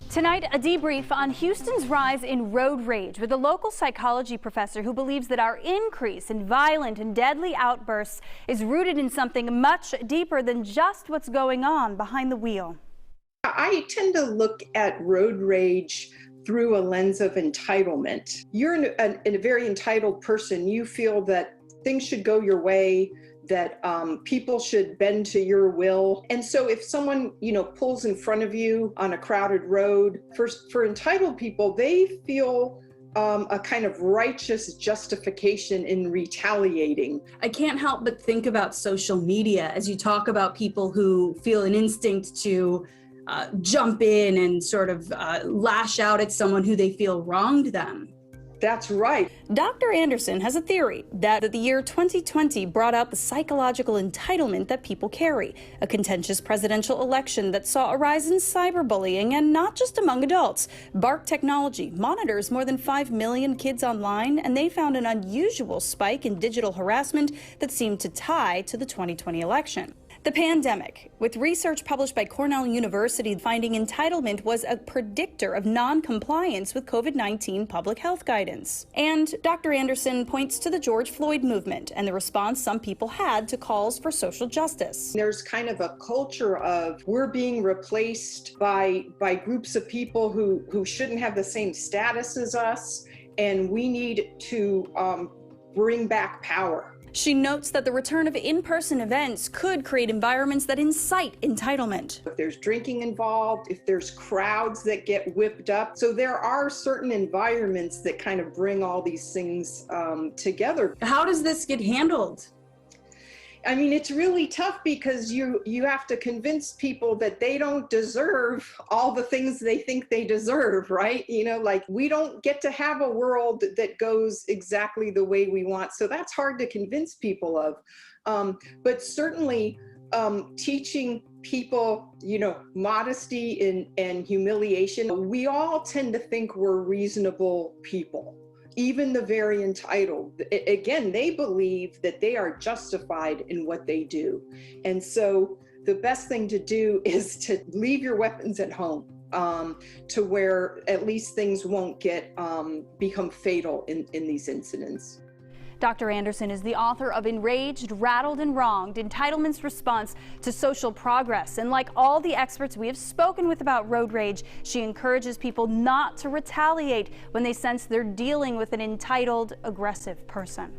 Tonight, a debrief on Houston's rise in road rage with a local psychology professor who believes that our increase in violent and deadly outbursts is rooted in something much deeper than just what's going on behind the wheel. I tend to look at road rage through a lens of entitlement. You're a very entitled person. You feel that things should go your way, that people should bend to your will. And so if someone, pulls in front of you on a crowded road, for entitled people, they feel a kind of righteous justification in retaliating. I can't help but think about social media as you talk about people who feel an instinct to jump in and sort of lash out at someone who they feel wronged them. That's right. Dr. Anderson has a theory that the year 2020 brought out the psychological entitlement that people carry, a contentious presidential election that saw a rise in cyberbullying, and not just among adults. Bark Technology monitors more than 5 million kids online, and they found an unusual spike in digital harassment that seemed to tie to the 2020 election. The pandemic, with research published by Cornell University finding entitlement was a predictor of non-compliance with COVID-19 public health guidance. And Dr. Anderson points to the George Floyd movement and the response some people had to calls for social justice. There's kind of a culture of we're being replaced by groups of people who shouldn't have the same status as us, and we need to bring back power. She notes that the return of in-person events could create environments that incite entitlement. If there's drinking involved, if there's crowds that get whipped up. So there are certain environments that kind of bring all these things together. How does this get handled? I mean, it's really tough because you have to convince people that they don't deserve all the things they think they deserve, right? Like we don't get to have a world that goes exactly the way we want. So that's hard to convince people of. But certainly teaching people, modesty and humiliation. We all tend to think we're reasonable people. Even the very entitled, again, they believe that they are justified in what they do. And so the best thing to do is to leave your weapons at home, to where at least things won't become fatal in these incidents. Dr. Anderson is the author of Enraged, Rattled, and Wronged, Entitlement's Response to Social Progress. And like all the experts we have spoken with about road rage, she encourages people not to retaliate when they sense they're dealing with an entitled, aggressive person.